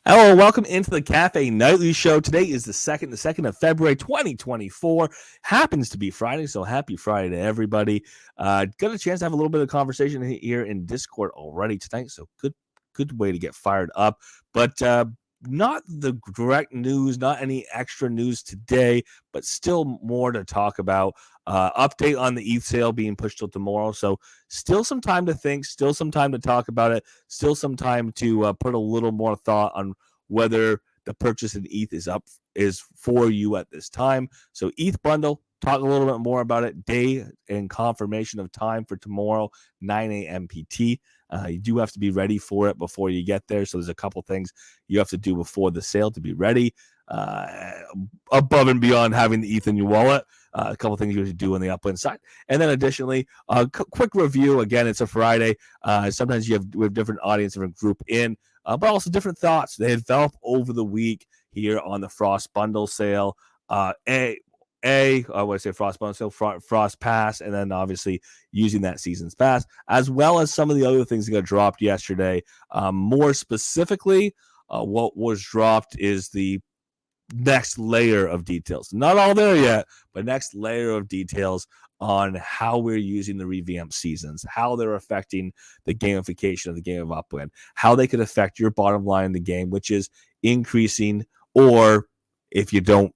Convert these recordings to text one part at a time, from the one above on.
Hello, welcome into the Cafe Nightly Show. Today is the 2nd of February, 2024. Happens to be Friday, so happy Friday to everybody. Got a chance to have a little bit of conversation here in Discord already tonight, so good way to get fired up. But not the direct news, not any extra news today, but still more to talk about. Update on the ETH sale being pushed till tomorrow, so still some time to think, still some time to talk about it, still some time to put a little more thought on whether the purchase in ETH is for you at this time. So ETH bundle, talk a little bit more about it. Day and confirmation of time for tomorrow, 9 a.m. PT. You do have to be ready for it before you get there. So there's a couple things you have to do before the sale to be ready. Above and beyond having the ETH in your wallet. A couple things you have to do on the upland side. And then additionally, quick review. Again, it's a Friday. Sometimes we have different audience, different group in, but also different thoughts they develop over the week here on the Frost Bundle sale. I want to say Frost Bundle sale, Frost Pass, and then obviously using that Season's Pass, as well as some of the other things that got dropped yesterday. More specifically, what was dropped is the next layer of details. Not all there yet, but next layer of details on how we're using the revamp seasons, how they're affecting the gamification of the game of Upland, how they could affect your bottom line in the game, which is increasing, or if you don't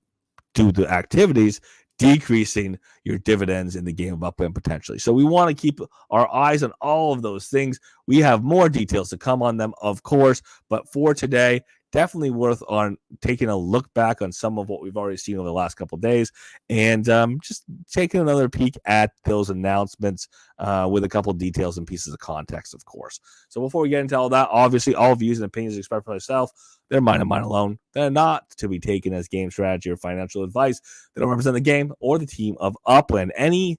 do the activities, decreasing your dividends in the game of Upland potentially. So we want to keep our eyes on all of those things. We have more details to come on them, of course, but for today, definitely worth on taking a look back on some of what we've already seen over the last couple of days, and just taking another peek at those announcements with a couple of details and pieces of context, of course. So before we get into all that, obviously all views and opinions expressed by myself, they're mine and mine alone. They're not to be taken as game strategy or financial advice. They don't represent the game or the team of Upland. Any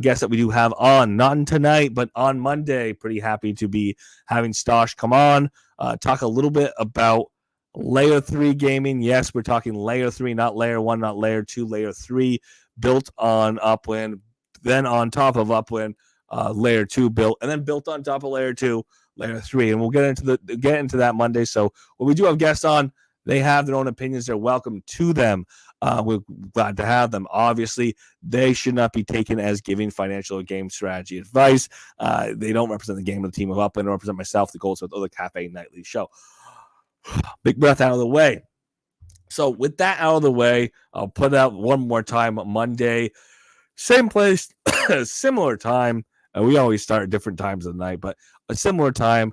guests that we do have on, not tonight, but on Monday, pretty happy to be having Stosh come on, talk a little bit about Layer 3 gaming. Yes, we're talking Layer 3, not Layer 1, not Layer 2, Layer 3, built on Upland, then on top of Upland, Layer 2 built, and then built on top of Layer 2, Layer 3. And we'll get into that Monday. So when we do have guests on, they have their own opinions. They're welcome to them. We're glad to have them. Obviously, they should not be taken as giving financial or game strategy advice. They don't represent the game of the team of Upland, or represent myself, the Goldsmith, or the Cafe Nightly Show. Big breath out of the way. So with that out of the way, I'll put out one more time Monday, same place, similar time. We always start at different times of the night, but a similar time,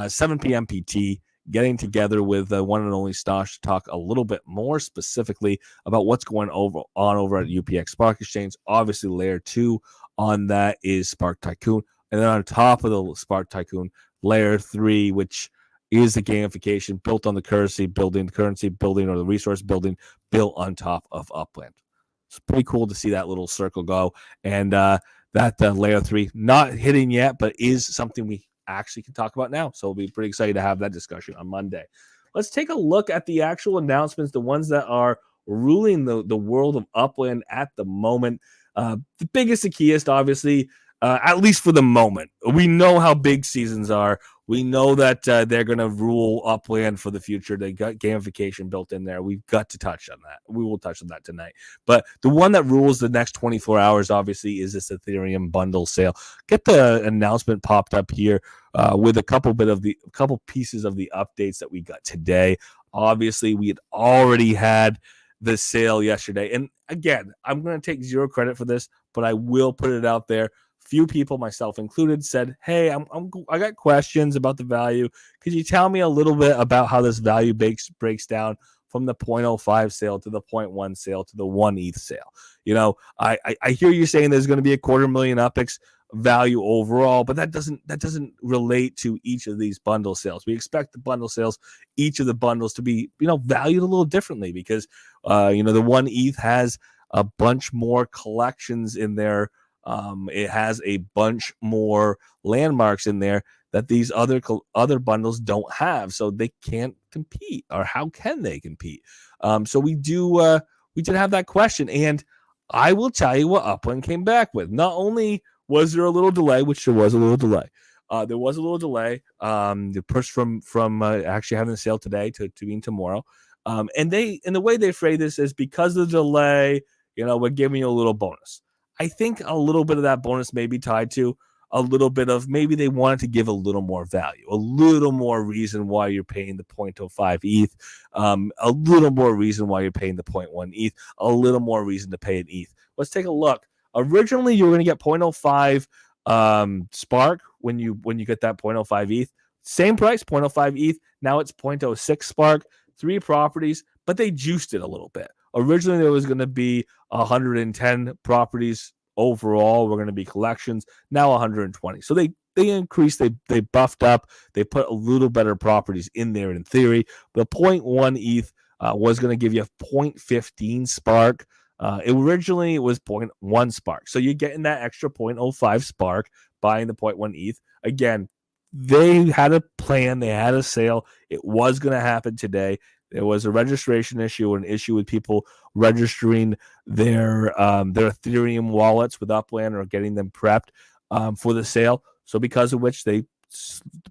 7 p.m. PT, getting together with the one and only Stosh to talk a little bit more specifically about what's going on over at UPX Spark Exchange. Obviously, Layer 2 on that is Spark Tycoon. And then on top of the Spark Tycoon, Layer 3, which is the gamification built on the currency building, or the resource building built on top of Upland. It's pretty cool to see that little circle go. And that Layer 3, not hitting yet, but is something we actually can talk about now. So we'll be pretty excited to have that discussion on Monday. Let's take a look at the actual announcements, the ones that are ruling the world of Upland at the moment. The biggest, the keyest, obviously, at least for the moment. We know how big seasons are. We know that they're going to rule Upland for the future. They got gamification built in there. We've got to touch on that. We will touch on that tonight. But the one that rules the next 24 hours, obviously, is this Ethereum bundle sale. Get the announcement popped up here with a couple pieces of the updates that we got today. Obviously, we had already had the sale yesterday. And again, I'm going to take zero credit for this, but I will put it out there. Few people, myself included, said, hey, I got questions about the value. Could you tell me a little bit about how this value breaks down from the 0.05 sale to the 0.1 sale to the 1 ETH sale? You know, I hear you saying there's going to be a $250,000 UPX value overall, but that doesn't relate to each of these bundle sales. We expect the bundle sales, each of the bundles, to be, valued a little differently because, the 1 ETH has a bunch more collections in there. It has a bunch more landmarks in there that these other bundles don't have, so they can't compete. Or how can they compete? So we did have that question, and I will tell you what Upland came back with. Not only was there a little delay, which there was a little delay, There was a little delay. The push from actually having the sale today to being tomorrow. And the way they phrase this is because of the delay, we're giving you a little bonus. I think a little bit of that bonus may be tied to a little bit of maybe they wanted to give a little more value, a little more reason why you're paying the 0.05 ETH, a little more reason why you're paying the 0.1 ETH, a little more reason to pay an ETH. Let's take a look. Originally, you were going to get 0.05 Spark when you get that 0.05 ETH. Same price, 0.05 ETH. Now it's 0.06 Spark. 3 properties, but they juiced it a little bit. Originally, there was going to be 110 properties overall. We're going to be collections. Now 120. So they increased. They buffed up. They put a little better properties in there in theory. The 0.1 ETH was going to give you a 0.15 Spark. Originally, it was 0.1 Spark. So you're getting that extra 0.05 Spark buying the 0.1 ETH. Again, they had a plan. They had a sale. It was going to happen today. There was a registration issue, an issue with people registering their Ethereum wallets with Upland or getting them prepped for the sale. So because of which they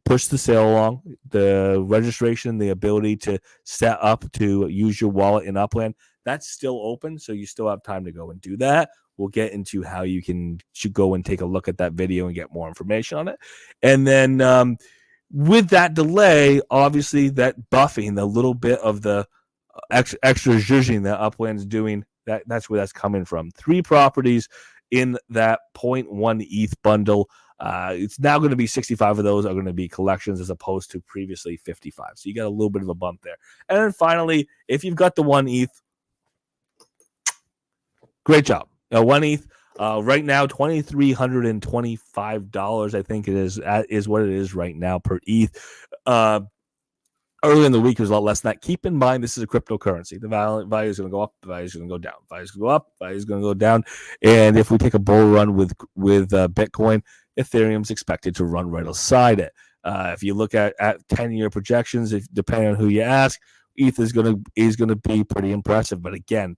pushed the sale along. The registration, the ability to set up to use your wallet in Upland, that's still open. So you still have time to go and do that. We'll get into how you should go and take a look at that video and get more information on it. And then with that delay, obviously that buffing, the little bit of the extra zhuzhing that Upland's doing, that's where that's coming from. 3 properties in that 0.1 ETH bundle. It's now going to be 65 of those are going to be collections as opposed to previously 55. So you got a little bit of a bump there. And then finally, if you've got the 1 ETH, great job. 1 ETH right now, $2,325, I think it is what it is right now per ETH. Earlier in the week, it was a lot less than that. Keep in mind, this is a cryptocurrency. The value is going to go up. The value is going to go down. The value is going to go up. The value is going to go down. And if we take a bull run with Bitcoin, Ethereum's expected to run right aside it. If you look at 10-year projections, depending on who you ask, ETH is going to be pretty impressive. But again,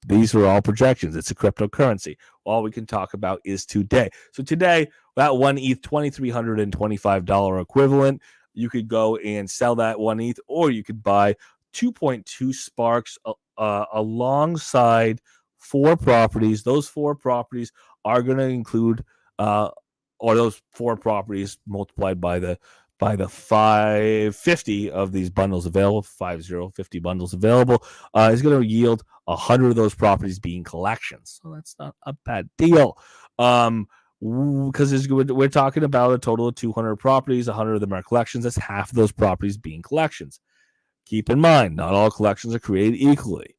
these are all projections. It's a cryptocurrency. All we can talk about is today. So today, that 1 ETH, $2,325 equivalent. You could go and sell that 1 ETH, or you could buy 2.2 Sparks alongside 4 properties. Those 4 properties are going to include, or those 4 properties multiplied by the 550 of these bundles available, 50 bundles available, is going to yield 100 of those properties being collections. So that's not a bad deal. Because we're talking about a total of 200 properties, 100 of them are collections. That's half of those properties being collections. Keep in mind, not all collections are created equally.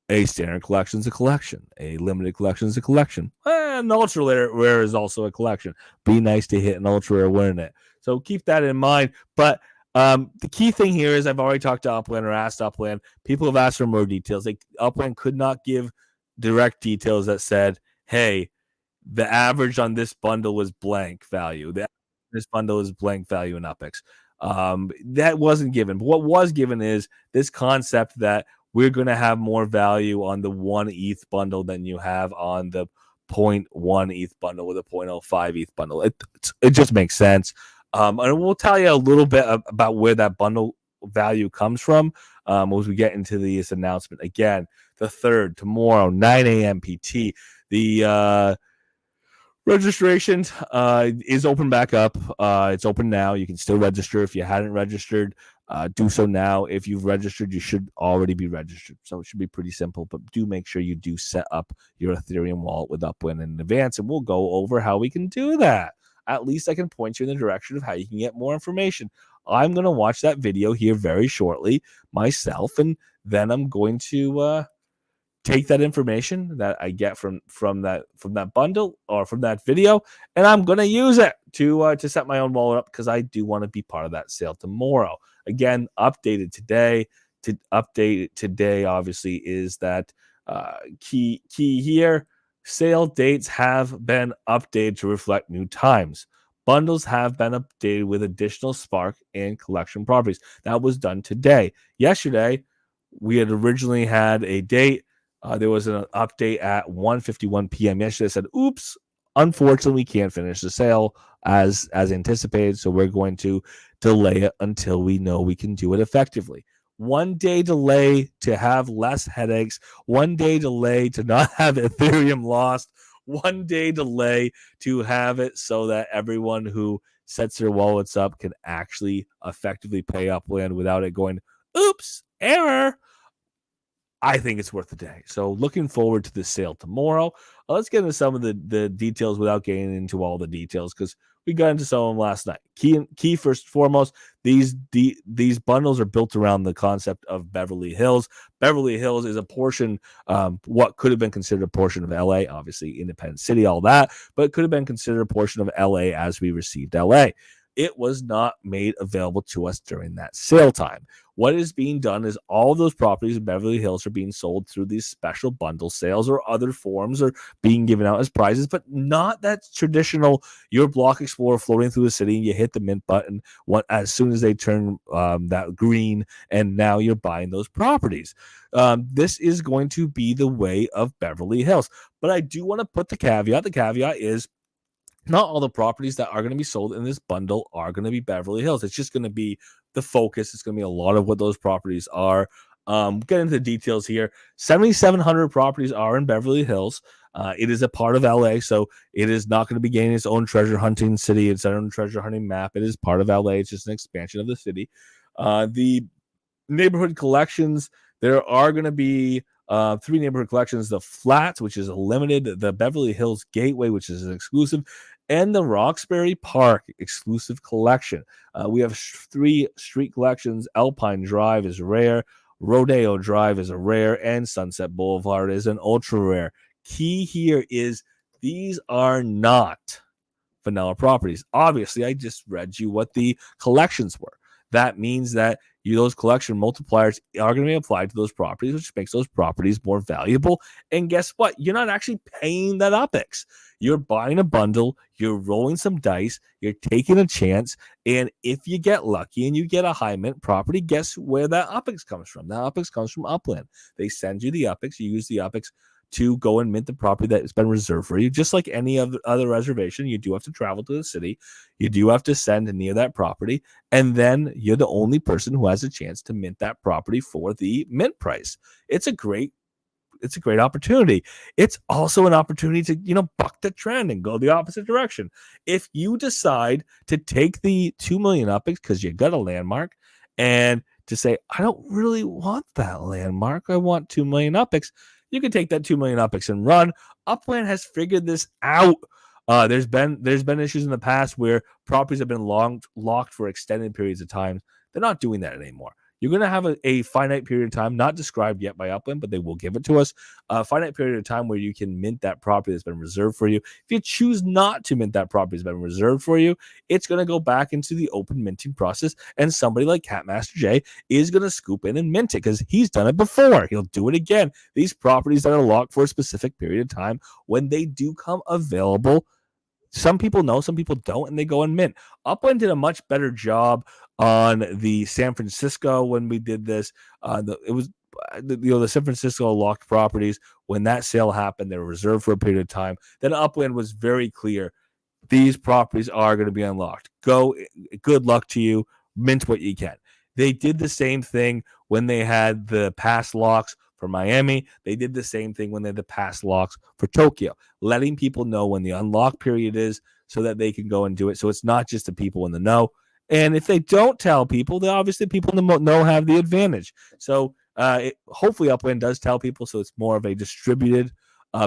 A standard collection is a collection. A limited collection is a collection. An ultra rare is also a collection. Be nice to hit an ultra rare winning it. So keep that in mind. But the key thing here is I've already talked to Upland or asked Upland. People have asked for more details. Upland could not give direct details that said, hey, the average on this bundle was blank value. This bundle is blank value in UPEX. That wasn't given. But what was given is this concept that we're going to have more value on the 1 ETH bundle than you have on the 0.1 ETH bundle with a 0.05 ETH bundle. It just makes sense. And we'll tell you a little bit about where that bundle value comes from as we get into this announcement. Again, the 3rd, tomorrow, 9 a.m. PT. The registration is open back up. It's open now. You can still register. If you hadn't registered, do so now. If you've registered, you should already be registered. So it should be pretty simple, but do make sure you do set up your Ethereum wallet with Upland in advance, and we'll go over how we can do that. At least I can point you in the direction of how you can get more information. I'm going to watch that video here very shortly myself, and then I'm going to take that information that I get from that bundle or from that video, and I'm going to use it to set my own wallet up because I do want to be part of that sale tomorrow. Again, updated today. To update it today, obviously, is that key here. Sale dates have been updated to reflect new times. Bundles have been updated with additional Spark and collection properties. That was done today. Yesterday, we had originally had a date. There was an update at 1:51 p.m. yesterday that said, oops, unfortunately, we can't finish the sale as anticipated. So we're going to delay it until we know we can do it effectively. 1 day delay to have less headaches, 1 day delay to not have Ethereum lost, 1 day delay to have it so that everyone who sets their wallets up can actually effectively pay Upland without it going, oops, error. I think it's worth the day. So looking forward to the sale tomorrow. Let's get into some of the details without getting into all the details, because we got into some of them last night. Key first and foremost, these bundles are built around the concept of Beverly Hills. Beverly Hills is a portion, what could have been considered a portion of LA, obviously independent city, all that, but it could have been considered a portion of LA as we received LA. It was not made available to us during that sale time. What is being done is all of those properties in Beverly Hills are being sold through these special bundle sales or other forms, or being given out as prizes, but not that traditional, your block explorer floating through the city and you hit the mint button as soon as they turn that green, and now you're buying those properties. This is going to be the way of Beverly Hills. But I do want to put the caveat. The caveat is not all the properties that are going to be sold in this bundle are going to be Beverly Hills. It's just going to be the focus. It's going to be a lot of what those properties are. Get into the details here. 7,700 properties are in Beverly Hills. It is a part of LA, so it is not going to be gaining its own treasure hunting city, its own treasure hunting map. It is part of LA. It's just an expansion of the city. The neighborhood collections, there are going to be 3 neighborhood collections: the Flats, which is a limited, the Beverly Hills Gateway, which is an exclusive, and the Roxbury Park exclusive collection. We have 3 street collections. Alpine Drive is rare, Rodeo Drive is a rare, and Sunset Boulevard is an ultra rare. Key here is these are not vanilla properties. Obviously, I just read you what the collections were. That means that those collection multipliers are going to be applied to those properties, which makes those properties more valuable. And guess what? You're not actually paying that UPEX. You're buying a bundle, you're rolling some dice, you're taking a chance, and if you get lucky and you get a high mint property, guess where that UPEX comes from? That UPEX comes from Upland. They send you the UPEX, you use the UPEX to go and mint the property that has been reserved for you. Just like any other reservation, you do have to travel to the city. You do have to send near that property, and then you're the only person who has a chance to mint that property for the mint price. It's a great opportunity. It's also an opportunity to, buck the trend and go the opposite direction. If you decide to take the 2 million UPEX because you got a landmark, and to say, I don't really want that landmark, I want 2 million UPEX, you can take that 2 million UPEX and run. Upland has figured this out. There's been issues in the past where properties have been locked for extended periods of time. They're not doing that anymore. You're going to have a finite period of time, not described yet by Upland, but they will give it to us, a finite period of time where you can mint that property that's been reserved for you. If you choose not to mint that property that's been reserved for you, it's going to go back into the open minting process, and somebody like Catmaster J is going to scoop in and mint it because he's done it before. He'll do it again. These properties that are locked for a specific period of time, when they do come available, some people know, some people don't, and they go and mint. Upland did a much better job on the San Francisco when we did this. It was the San Francisco locked properties. When that sale happened, they were reserved for a period of time. Then Upland was very clear: these properties are going to be unlocked. Go, good luck to you. Mint what you can. They did the same thing when they had the past locks for Miami. They did the same thing when they had the past locks for Tokyo, letting people know when the unlock period is so that they can go and do it. So it's not just the people in the know. And if they don't tell people, then obviously people in the know have the advantage. So hopefully Upland does tell people, so it's more of a distributed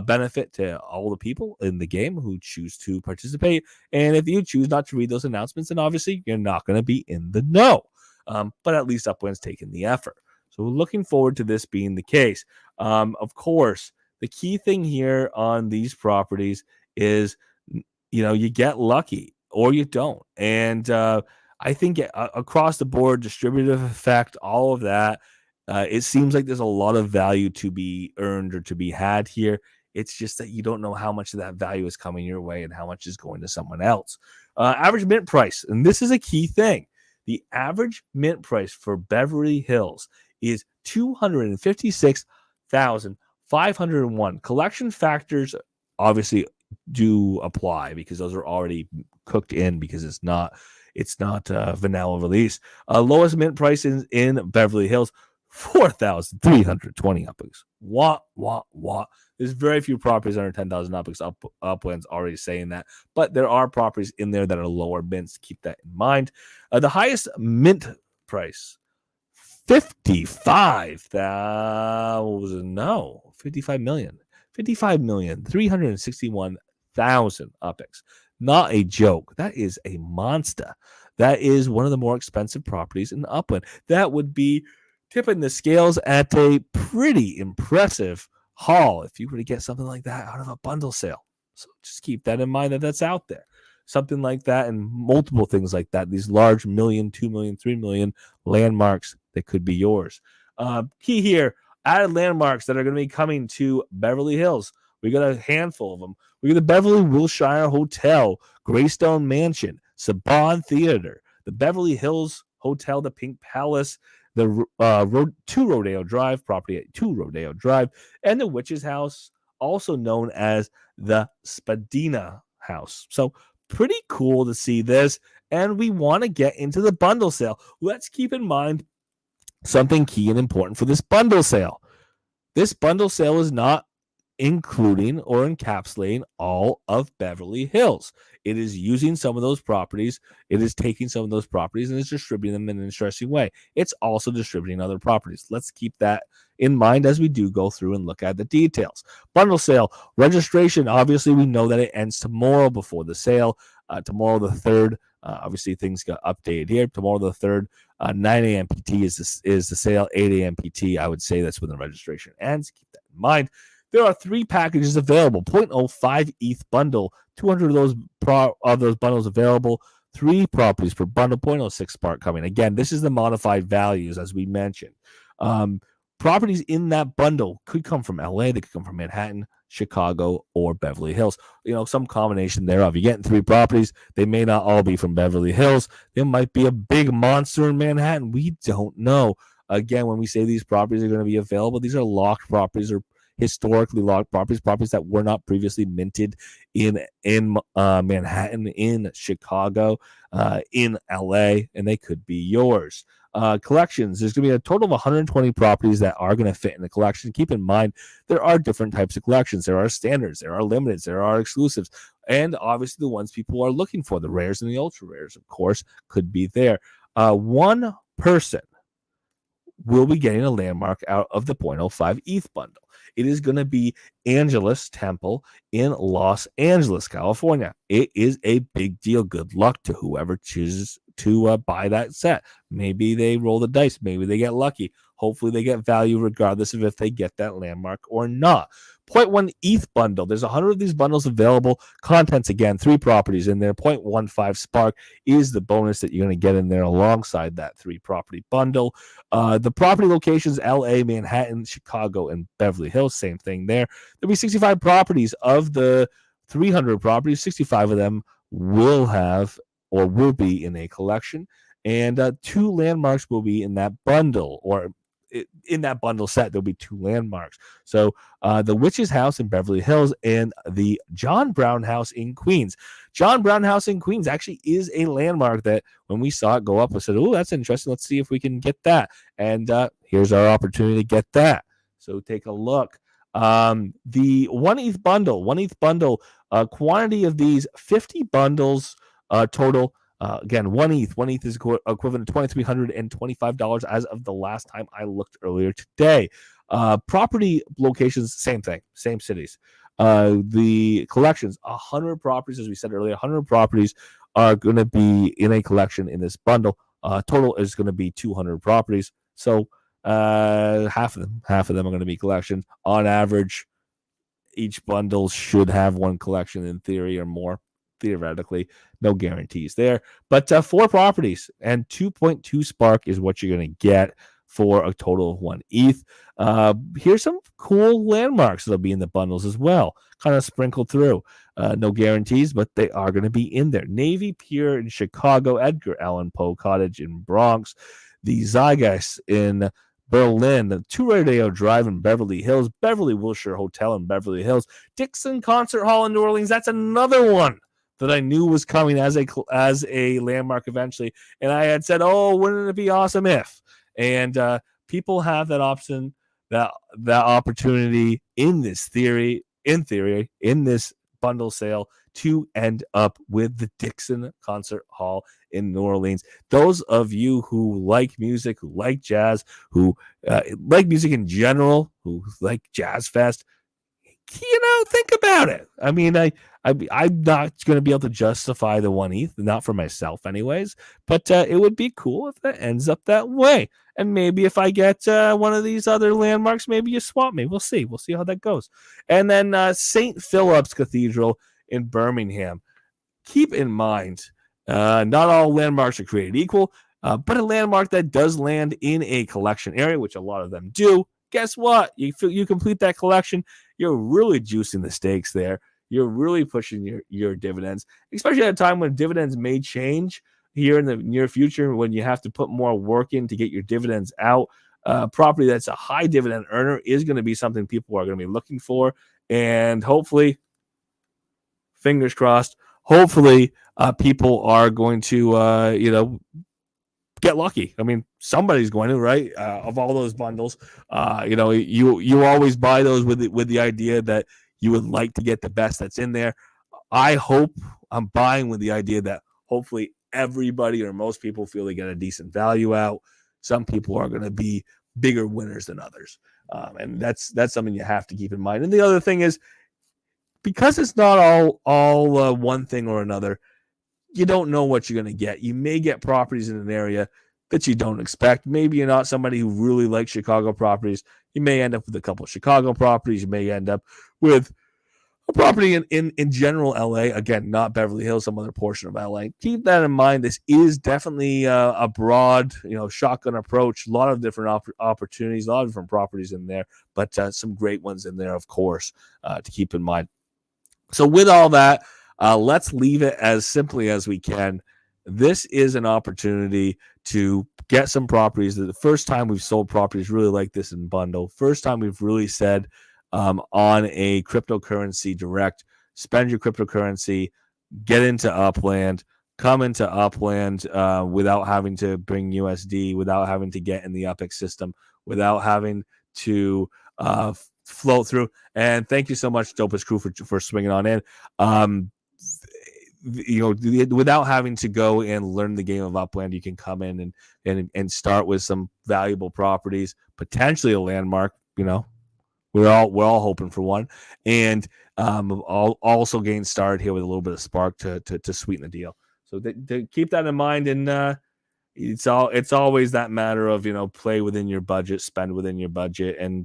benefit to all the people in the game who choose to participate. And if you choose not to read those announcements, then obviously you're not going to be in the know. But at least Upland's taken the effort. So we're looking forward to this being the case. Of course, the key thing here on these properties is, you get lucky or you don't. And I think across the board, distributive effect, all of that, it seems like there's a lot of value to be earned or to be had here. It's just that you don't know how much of that value is coming your way and how much is going to someone else. Average mint price, and this is a key thing. The average mint price for Beverly Hills is $256,501. Collection factors obviously do apply because those are already cooked in because it's not vanilla release. Lowest mint price in Beverly Hills, 4,320 upwards. What? There's very few properties under 10,000 upwards. Uplands already saying that, but there are properties in there that are lower mints. Keep that in mind. The highest mint price, 55 million. 55,361,000 UPX. Not a joke. That is a monster. That is one of the more expensive properties in Upland. That would be tipping the scales at a pretty impressive haul if you were to get something like that out of a bundle sale. So just keep that in mind that that's out there. Something like that and multiple things like that. These large $1 million, $2 million, $3 million landmarks that could be yours. Key here, added landmarks that are going to be coming to Beverly Hills. We got a handful of them. We got the Beverly Wilshire Hotel, Greystone Mansion, Saban Theater, the Beverly Hills Hotel, the Pink Palace, the 2 Rodeo Drive, property at 2 Rodeo Drive, and the Witch's House, also known as the Spadina House. So pretty cool to see this, and we want to get into the bundle sale. Let's keep in mind something key and important for this bundle sale. This bundle sale is not including or encapsulating all of Beverly Hills. It is using some of those properties. It is taking some of those properties and is distributing them in an interesting way. It's also distributing other properties. Let's keep that in mind as we do go through and look at the details. Bundle sale registration. Obviously, we know that it ends tomorrow before the sale. Tomorrow the 3rd. Obviously, things got updated here. Tomorrow the 3rd, 9 a.m. PT is the sale. 8 a.m. PT. I would say that's when the registration ends. Keep that in mind. There are 3 packages available. 0.05 ETH bundle. 200 of those bundles available. 3 properties per bundle. 0.06 Spark coming. Again, this is the modified values as we mentioned. Properties in that bundle could come from LA. They could come from Manhattan, Chicago, or Beverly Hills. Some combination thereof. You're getting 3 properties. They may not all be from Beverly Hills. There might be a big monster in Manhattan. We don't know. Again, when we say these properties are going to be available, these are locked properties or historically locked properties that were not previously minted in Manhattan, in Chicago, in LA, and they could be yours. Collections, there's going to be a total of 120 properties that are going to fit in the collection. Keep in mind, there are different types of collections. There are standards, there are limiteds, there are exclusives, and obviously the ones people are looking for, the rares and the ultra rares, of course, could be there. One person will be getting a landmark out of the 0.05 ETH bundle. It is going to be Angelus Temple in Los Angeles, California. It is a big deal. Good luck to whoever chooses to buy that set. Maybe they roll the dice. Maybe they get lucky. Hopefully they get value regardless of if they get that landmark or not. 0.1 ETH bundle. There's 100 of these bundles available. Contents, again, 3 properties in there. 0.15 Spark is the bonus that you're going to get in there alongside that 3-property bundle. The property locations, LA, Manhattan, Chicago, and Beverly Hills. Same thing there. There'll be 65 properties. Of the 300 properties, 65 of them will have or will be in a collection. And 2 landmarks will be in that bundle, or in that bundle set, there'll be 2 landmarks. So the Witch's House in Beverly Hills and the John Brown House in Queens. John Brown House in Queens actually is a landmark that when we saw it go up, we said, oh, that's interesting. Let's see if we can get that. And here's our opportunity to get that. So take a look. The 1 ETH bundle, quantity of these 50 bundles total. Again, 1 ETH. 1 ETH is equivalent to $2,325 as of the last time I looked earlier today. Property locations, same thing, same cities. The collections, 100 properties, as we said earlier, 100 properties are going to be in a collection in this bundle. Total is going to be 200 properties. So half of them are going to be collections. On average, each bundle should have 1 collection in theory or more. Theoretically, no guarantees there, but 4 properties and 2.2 Spark is what you're going to get for a total of 1 ETH. Here's some cool landmarks that'll be in the bundles as well, kind of sprinkled through. No guarantees, but they are going to be in there. Navy Pier in Chicago, Edgar Allan Poe Cottage in Bronx, the Zygas in Berlin, the Two Rodeo Drive in Beverly Hills, Beverly Wilshire Hotel in Beverly Hills, Dixon Concert Hall in New Orleans. That's another one that I knew was coming as a landmark eventually. And I had said, oh, wouldn't it be awesome if? And people have that option, that opportunity in this in this bundle sale to end up with the Dixon Concert Hall in New Orleans. Those of you who like music, who like jazz, who like music in general, who like Jazz Fest, think about it. I mean, I'm not going to be able to justify the one ETH, not for myself anyways, but it would be cool if that ends up that way. And maybe if I get one of these other landmarks, maybe you swap me. We'll see. We'll see how that goes. And then St. Philip's Cathedral in Birmingham. Keep in mind, not all landmarks are created equal, but a landmark that does land in a collection area, which a lot of them do, guess what? You complete that collection, you're really juicing the stakes there. You're really pushing your dividends, especially at a time when dividends may change here in the near future, when you have to put more work in to get your dividends out. Property that's a high dividend earner is going to be something people are going to be looking for. And hopefully, fingers crossed, hopefully people are going to, get lucky. I mean, somebody's going to, right? Of all those bundles, you always buy those with the idea that you would like to get the best that's in there. I hope I'm buying with the idea that hopefully everybody or most people feel they get a decent value out. Some people are going to be bigger winners than others, and that's something you have to keep in mind. And the other thing is, because it's not all one thing or another, you don't know what you're going to get. You may get properties in an area that you don't expect. Maybe you're not somebody who really likes Chicago properties. You may end up with a couple of Chicago properties. You may end up with a property in general LA. Again, not Beverly Hills, some other portion of LA. Keep that in mind. This is definitely a broad, shotgun approach. A lot of different opportunities, a lot of different properties in there, but some great ones in there, of course, to keep in mind. So with all that, let's leave it as simply as we can. This is an opportunity to get some properties. The first time we've sold properties really like this in bundle. First time we've really said on a cryptocurrency direct, spend your cryptocurrency, get into Upland, come into Upland without having to bring USD, without having to get in the UPX system, without having to float through. And thank you so much, Dopest Crew, for swinging on in. Without having to go and learn the game of Upland, you can come in and start with some valuable properties, potentially a landmark. We're all hoping for one, and I'll also gain started here with a little bit of spark to sweeten the deal. So to keep that in mind, and it's always that matter of play within your budget, spend within your budget, and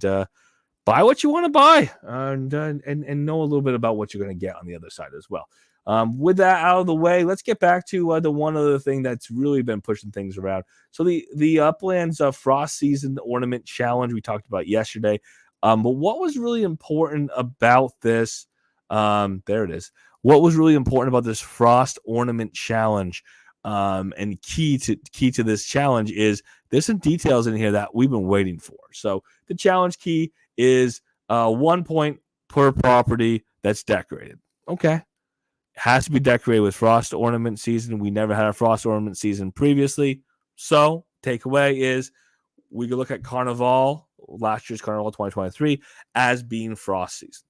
buy what you want to buy, and know a little bit about what you're going to get on the other side as well. With that out of the way, let's get back to the one other thing that's really been pushing things around. So the Upland's Frost Season Ornament Challenge we talked about yesterday. But what was really important about this? There it is. What was really important about this Frost Ornament Challenge? And key to this challenge is there's some details in here that we've been waiting for. So the challenge key is 1 point per property that's decorated. Okay. Has to be decorated with Frost Ornament Season. We never had a Frost Ornament Season previously. So takeaway is we can look at Carnival, last year's Carnival 2023, as being Frost Season.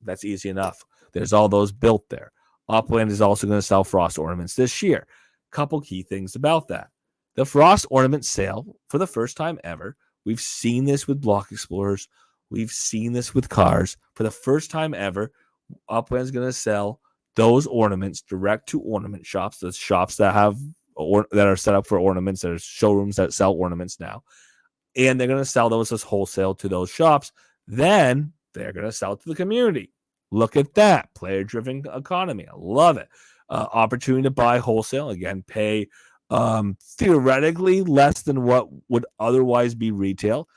That's easy enough. There's all those built there. Upland is also going to sell Frost Ornaments this year. Couple key things about that. The Frost Ornament sale, for the first time ever, we've seen this with Block Explorers. We've seen this with cars. For the first time ever, Upland is going to sell those ornaments direct to ornament shops, the shops that are set up for ornaments. There's showrooms that sell ornaments now, and they're going to sell those as wholesale to those shops. Then they're going to sell to the community. Look at that player-driven economy. I love it. Opportunity to buy wholesale, again, pay theoretically less than what would otherwise be retail.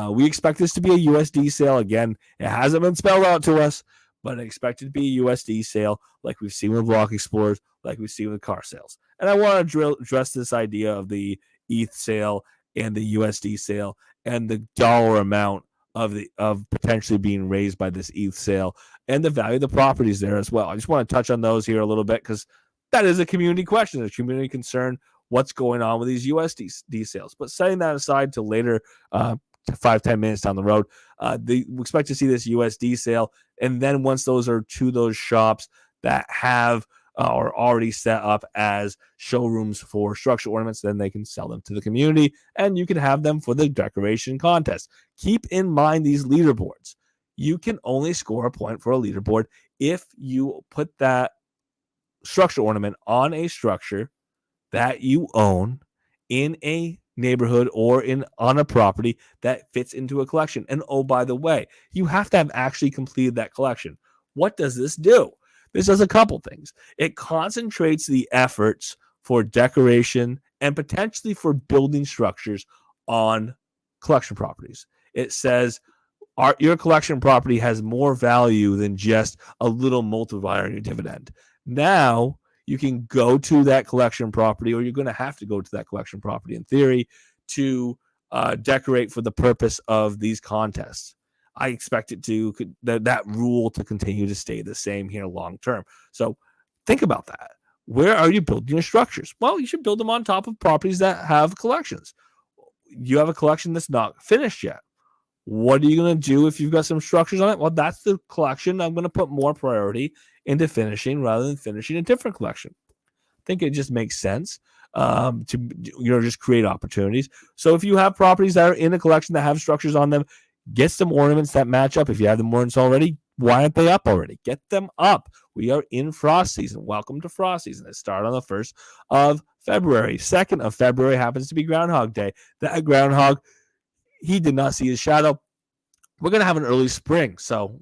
We expect this to be a USD sale. Again, it hasn't been spelled out to us, but I expect it to be a USD sale like we've seen with Block Explorers, like we've seen with car sales. And I want to address this idea of the ETH sale and the USD sale and the dollar amount of potentially being raised by this ETH sale and the value of the properties there as well. I just want to touch on those here a little bit because that is a community question, a community concern. What's going on with these USD sales? But setting that aside to later, 5-10 minutes down the road, we expect to see this USD sale, and then once those are to those shops that have are already set up as showrooms for structural ornaments, then they can sell them to the community, and you can have them for the decoration contest. Keep in mind these leaderboards. You can only score a point for a leaderboard if you put that structural ornament on a structure that you own in a neighborhood or on a property that fits into a collection. And oh, by the way, you have to have actually completed that collection. What does this do? This does a couple things. It concentrates the efforts for decoration and potentially for building structures on collection properties. It says your collection property has more value than just a little multiplier in your dividend. Now you can go to that collection property, or you're going to have to go to that collection property in theory to decorate for the purpose of these contests. I expect it to that rule to continue to stay the same here long term. So think about that. Where are you building your structures? Well, you should build them on top of properties that have collections. You have a collection that's not finished yet. What are you going to do if you've got some structures on it? Well, that's the collection I'm going to put more priority into finishing rather than finishing a different collection. I think it just makes sense to just create opportunities. So if you have properties that are in a collection that have structures on them, get some ornaments that match up. If you have the ornaments already, why aren't they up already? Get them up. We are in frost season. Welcome to frost season. It started on the 1st of February. 2nd of February happens to be Groundhog Day. That groundhog, he did not see his shadow. We're going to have an early spring. So,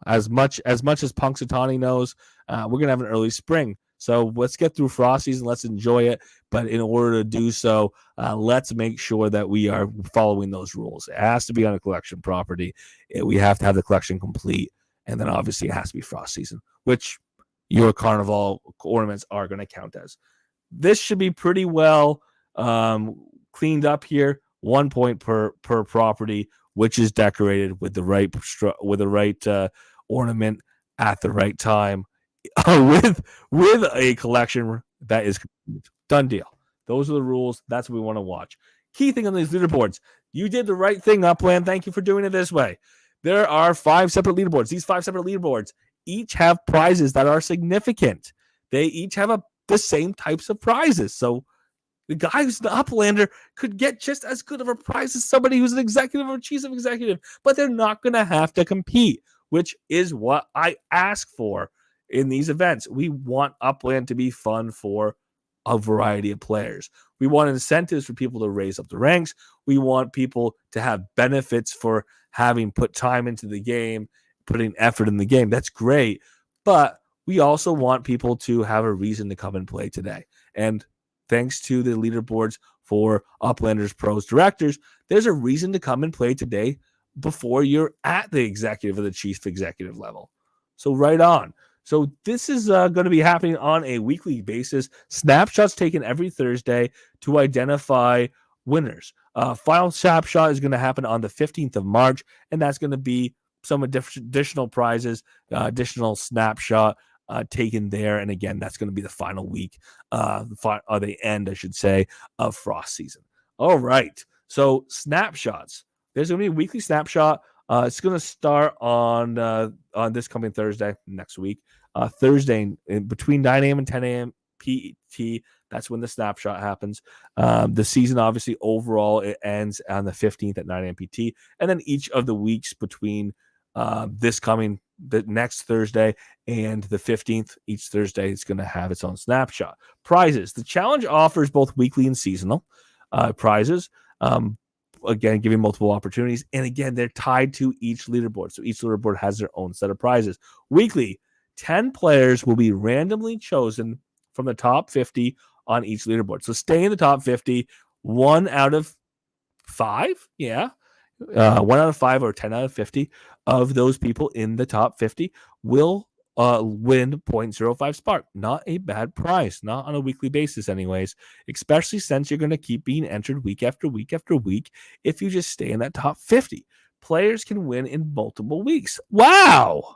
as much as Punxsutawney knows, we're going to have an early spring. So let's get through frost season. Let's enjoy it. But in order to do so, let's make sure that we are following those rules. It has to be on a collection property. We have to have the collection complete. And then obviously it has to be frost season, which your carnival ornaments are going to count as. This should be pretty well cleaned up here. 1 point per property, which is decorated with the right ornament at the right time. with a collection that is complete. Done deal. Those are the rules. That's what we want to watch. Key thing on these leaderboards. You did the right thing, Upland. Thank you for doing it this way. There are 5 separate leaderboards. These 5 separate leaderboards each have prizes that are significant. They each have the same types of prizes. So the guy who's the Uplander could get just as good of a prize as somebody who's an executive or chief executive, but they're not going to have to compete, which is what I ask for in these events. We want Upland to be fun for a variety of players. We want incentives for people to raise up the ranks. We want people to have benefits for having put time into the game, putting effort in the game. That's great. But we also want people to have a reason to come and play today. And thanks to the leaderboards for Uplanders, Pros, Directors, there's a reason to come and play today before you're at the executive or the chief executive level. So right on. So this is going to be happening on a weekly basis. Snapshots taken every Thursday to identify winners. Final snapshot is going to happen on the 15th of March, and that's going to be some additional prizes, additional snapshot taken there. And again, that's going to be the final week, the end, I should say, of frost season. All right. So snapshots. There's going to be a weekly snapshot. It's going to start on this coming Thursday, next week. Thursday between 9 a.m. and 10 a.m. PET. That's when the snapshot happens. The season, obviously, overall, it ends on the 15th at 9 a.m. PT. And then each of the weeks between the next Thursday and the 15th, each Thursday is going to have its own snapshot. Prizes. The challenge offers both weekly and seasonal prizes. Again, giving multiple opportunities. And again, they're tied to each leaderboard. So each leaderboard has their own set of prizes. Weekly, 10 players will be randomly chosen from the top 50 on each leaderboard. So stay in the top 50, 1 out of 5. Yeah. 1 out of 5 or 10 out of 50 of those people in the top 50 will win 0.05 spark. Not a bad price, not on a weekly basis, anyways, especially since you're going to keep being entered week after week after week if you just stay in that top 50. Players can win in multiple weeks. Wow.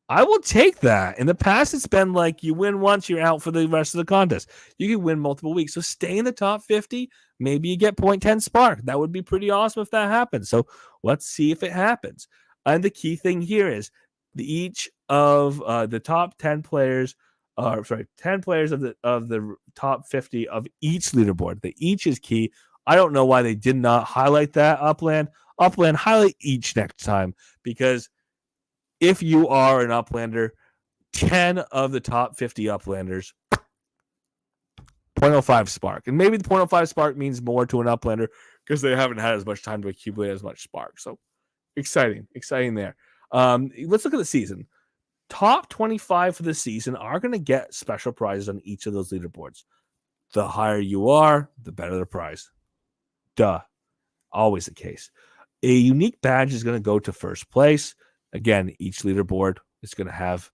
I will take that. In the past, it's been like you win once, you're out for the rest of the contest. You can win multiple weeks. So stay in the top 50. Maybe you get 0.10 spark. That would be pretty awesome if that happens. So let's see if it happens. And the key thing here is each of the top 10 players, 10 players of the top 50 of each leaderboard. The each is key. I don't know why they did not highlight that, Upland. Upland, highlight each next time, because if you are an Uplander, 10 of the top 50 Uplanders, 0.05 spark. And maybe the 0.05 spark means more to an Uplander because they haven't had as much time to accumulate as much spark. So exciting there. Let's look at the season. Top 25 for the season are going to get special prizes on each of those leaderboards. The higher you are, the better the prize. Duh. Always the case. A unique badge is going to go to first place. Again, each leaderboard is going to have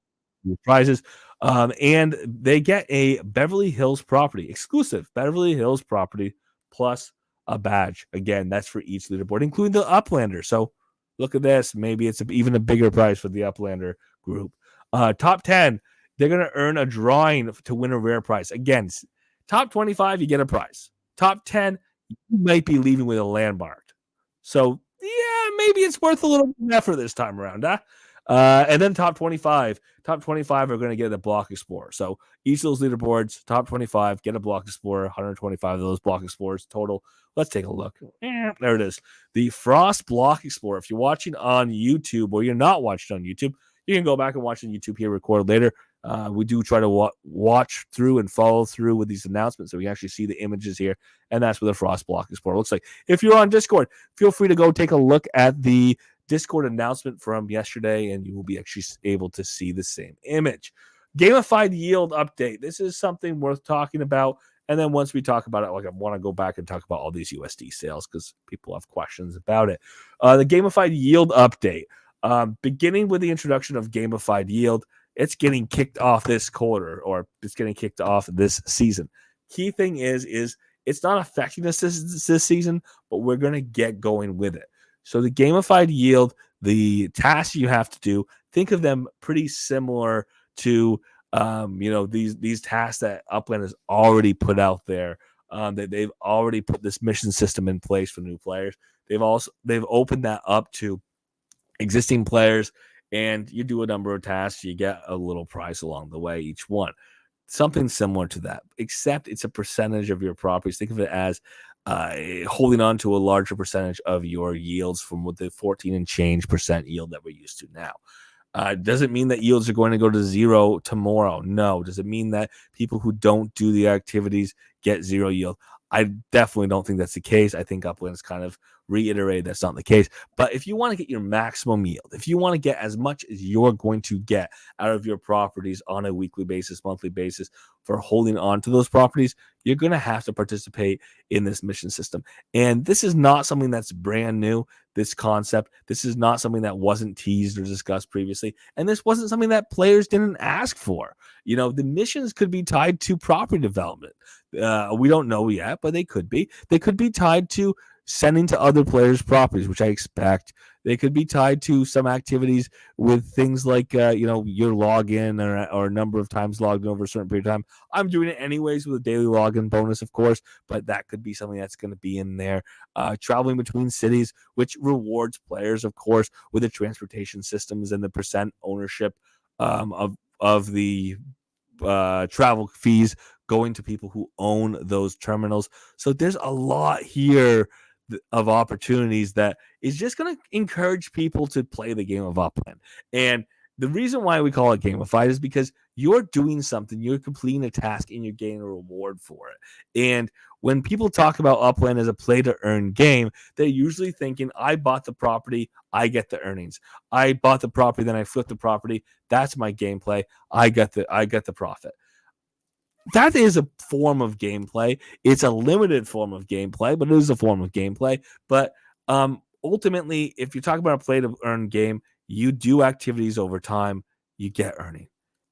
prizes. And they get a Beverly Hills property, exclusive Beverly Hills property, plus a badge. Again, that's for each leaderboard, including the Uplander. So look at this. Maybe it's even a bigger prize for the Uplander group. Top 10, they're going to earn a drawing to win a rare prize. Again, top 25, you get a prize. Top 10, you might be leaving with a landmark. So, yeah, maybe it's worth a little effort this time around, huh? And then top 25 are going to get a block explorer. So each of those leaderboards, top 25, get a block explorer, 125 of those block explorers total. Let's take a look. There it is. The Frost Block Explorer. If you're watching on YouTube or you're not watching on YouTube, you can go back and watch on YouTube here, record later. We do try to watch through and follow through with these announcements so we actually see the images here, and that's what the Frost Block Explorer looks like. If you're on Discord, feel free to go take a look at the Discord announcement from yesterday, and you will be actually able to see the same image. Gamified yield update. This is something worth talking about, and then once we talk about it, I want to go back and talk about all these USD sales because people have questions about it. The gamified yield update. Beginning with the introduction of gamified yield, it's getting kicked off this quarter, or it's getting kicked off this season. Key thing is it's not affecting us this season, but we're going to get going with it. So the gamified yield, the tasks you have to do, think of them pretty similar to these tasks that Upland has already put out there. That they've already put this mission system in place for new players. They've opened that up to existing players, and you do a number of tasks, you get a little prize along the way, each one. Something similar to that, except it's a percentage of your properties. Think of it as holding on to a larger percentage of your yields from what the 14 and change % yield that we're used to now. Doesn't mean that yields are going to go to zero tomorrow. No. Does it mean that people who don't do the activities get zero yield? I definitely don't think that's the case. I think Upland's kind of reiterated that's not the case. But if you want to get your maximum yield, if you want to get as much as you're going to get out of your properties on a weekly basis, monthly basis for holding on to those properties, you're going to have to participate in this mission system. And this is not something that's brand new, this concept. This is not something that wasn't teased or discussed previously. And this wasn't something that players didn't ask for. The missions could be tied to property development. We don't know yet, but they could be. They could be tied to sending to other players' properties, which I expect. They could be tied to some activities with things like, your login or a number of times logged in over a certain period of time. I'm doing it anyways with a daily login bonus, of course, but that could be something that's going to be in there. Traveling between cities, which rewards players, of course, with the transportation systems and the percent ownership of the travel fees going to people who own those terminals. So there's a lot here of opportunities that is just going to encourage people to play the game of Upland. And the reason why we call it gamified is because you're doing something, you're completing a task, and you're getting a reward for it. And when people talk about Upland as a play to earn game, they're usually thinking, I bought the property, I get the earnings. I bought the property, then I flipped the property. That's my gameplay. I get the profit. That is a form of gameplay. It's a limited form of gameplay, but it is a form of gameplay. But ultimately, if you talk about a play to earn game, you do activities over time. you get earning.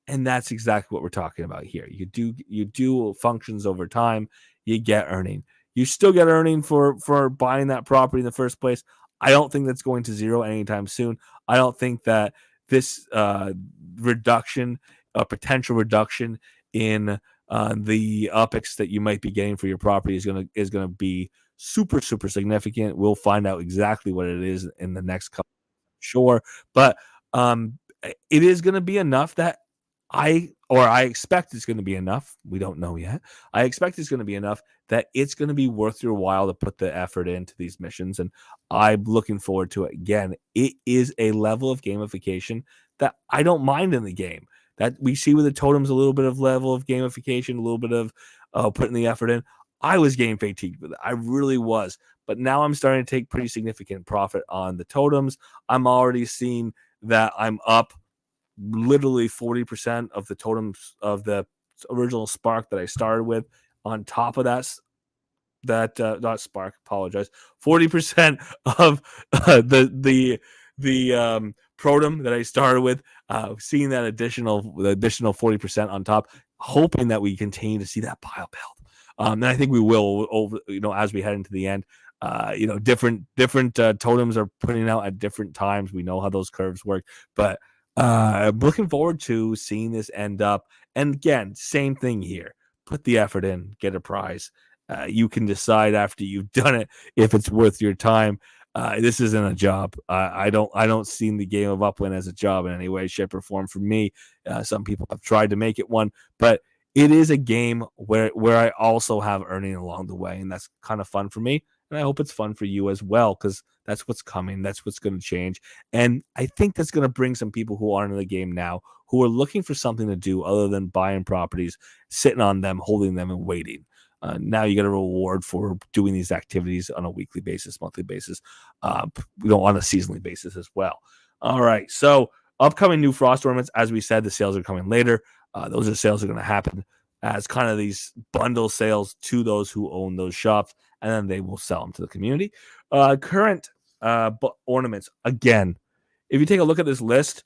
And that's exactly what we're talking about here. You do functions over time, you get earning. You still get earning for buying that property in the first place. I don't think that's going to zero anytime soon. I don't think that this reduction, a potential reduction in the UPIX that you might be getting for your property is gonna be super significant. We'll find out exactly what it is in the next couple. Sure, but it is going to be enough that I expect it's going to be enough. We don't know yet. I expect it's going to be enough that it's going to be worth your while to put the effort into these missions, and I'm looking forward to it. Again, it is a level of gamification that I don't mind in the game. That we see with the totems, a little bit of level of gamification, a little bit of putting the effort in. I was game fatigued with it. I really was. But now I'm starting to take pretty significant profit on the totems. I'm already seeing that I'm up literally 40% of the totems of the original spark that I started with. On top of that not spark, apologize, 40% of the protem that I started with, seeing that additional 40% on top, hoping that we continue to see that pile build. And I think we will over, as we head into the end. Different totems are putting out at different times. We know how those curves work, but I'm looking forward to seeing this end up. And again, same thing here. Put the effort in, get a prize. You can decide after you've done it if it's worth your time. This isn't a job. I don't see the game of Upland as a job in any way, shape, or form. For me, some people have tried to make it one, but it is a game where I also have earning along the way, and that's kind of fun for me. And I hope it's fun for you as well, because that's what's coming. That's what's going to change. And I think that's going to bring some people who aren't in the game now, who are looking for something to do other than buying properties, sitting on them, holding them, and waiting. Now you get a reward for doing these activities on a weekly basis, monthly basis, on a seasonally basis as well. All right. So upcoming new Frost ornaments, as we said, the sales are coming later. Those are sales that are going to happen as kind of these bundle sales to those who own those shops, and then they will sell them to the community. Current ornaments, again, if you take a look at this list,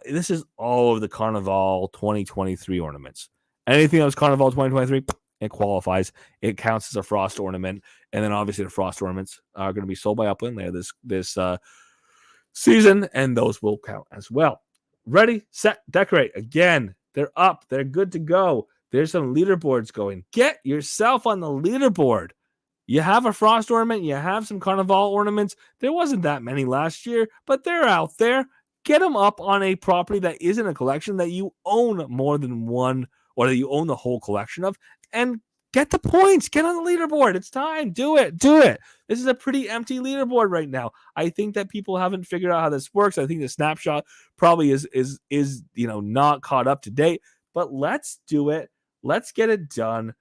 this is all of the Carnival 2023 ornaments. Anything that was Carnival 2023, it qualifies. It counts as a Frost ornament, and then obviously the Frost ornaments are going to be sold by Upland later this season, and those will count as well. Ready, set, decorate. Again, they're up. They're good to go. There's some leaderboards going. Get yourself on the leaderboard. You have a Frost ornament. You have some Carnival ornaments. There wasn't that many last year, but they're out there. Get them up on a property that isn't a collection that you own more than one, or that you own the whole collection of, and get the points. Get on the leaderboard. It's time. Do it. This is a pretty empty leaderboard right now. I think that people haven't figured out how this works. I think the snapshot probably is not caught up to date, but let's do it. Let's get it done.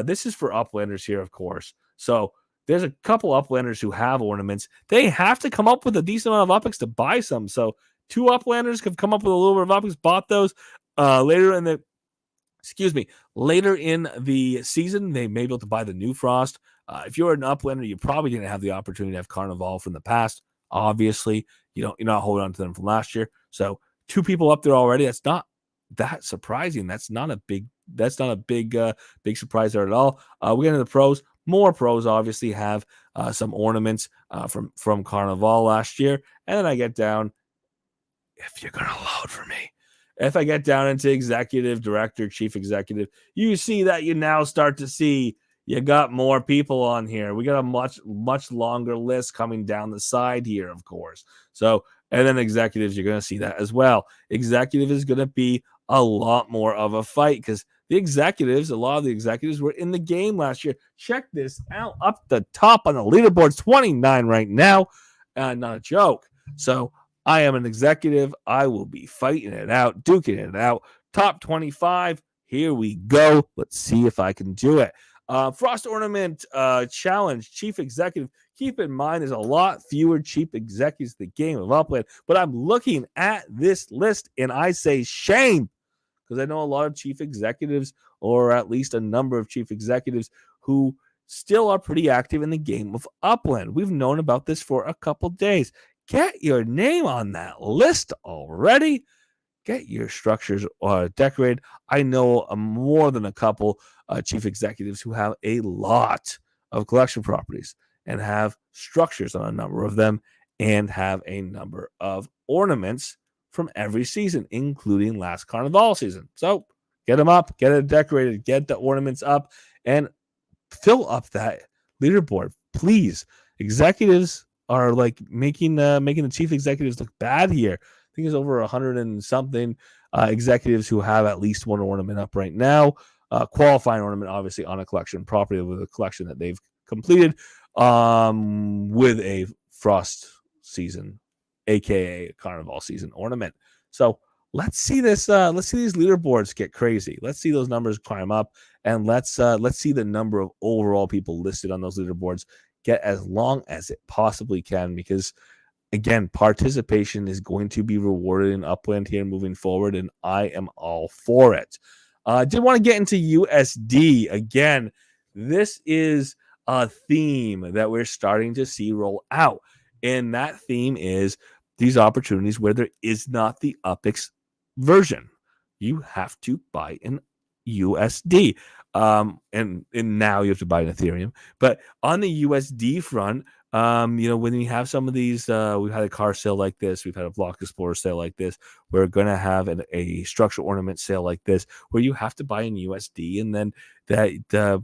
This is for Uplanders here, of course. So there's a couple Uplanders who have ornaments. They have to come up with a decent amount of UPIX to buy some. So 2 Uplanders have come up with a little bit of UPIX, bought those later in the season. They may be able to buy the new Frost. If you're an Uplander, you probably didn't have the opportunity to have Carnival from the past. Obviously, you're not holding on to them from last year. So 2 people up there already. That's not that surprising. That's not a big surprise there at all. We get into the pros. More pros obviously have some ornaments from Carnival last year. And then I get down, if you're going to load for me, if I get down into executive, director, chief executive, you see that you now start to see you got more people on here. We got a much longer list coming down the side here, of course. So, and then executives, you're going to see that as well. Executive is going to be a lot more of a fight, because a lot of the executives were in the game last year. Check this out. Up the top on the leaderboard, 29 right now. Not a joke. So I am an executive. I will be fighting it out, duking it out. Top 25. Here we go. Let's see if I can do it. Frost Ornament Challenge, Chief Executive. Keep in mind, there's a lot fewer Chief Executives in the game of Upland, but I'm looking at this list and I say shame, because I know a lot of Chief Executives, or at least a number of Chief Executives, who still are pretty active in the game of Upland. We've known about this for a couple days. Get your name on that list already. get your structures decorated. I know more than a couple chief executives who have a lot of collection properties and have structures on a number of them and have a number of ornaments from every season, including last Carnival season. So get them up, get it decorated, get the ornaments up, and fill up that leaderboard, please. Executives are like making the chief executives look bad here. I think there's over 100 and something executives who have at least one ornament up right now. Qualifying ornament, obviously, on a collection property with a collection that they've completed with a frost season, aka carnival season ornament. So let's see this. Let's see these leaderboards get crazy. Let's see those numbers climb up, and let's see the number of overall people listed on those leaderboards get as long as it possibly can, because again, participation is going to be rewarded in Upland here moving forward, and I am all for it. I did want to get into USD again. This is a theme that we're starting to see roll out, and that theme is these opportunities where there is not the UPX version. You have to buy an USD. And now you have to buy an Ethereum. But on the USD front, when you have some of these, we've had a car sale like this, we've had a Block Explorer sale like this, we're going to have a structural ornament sale like this, where you have to buy in USD, and then the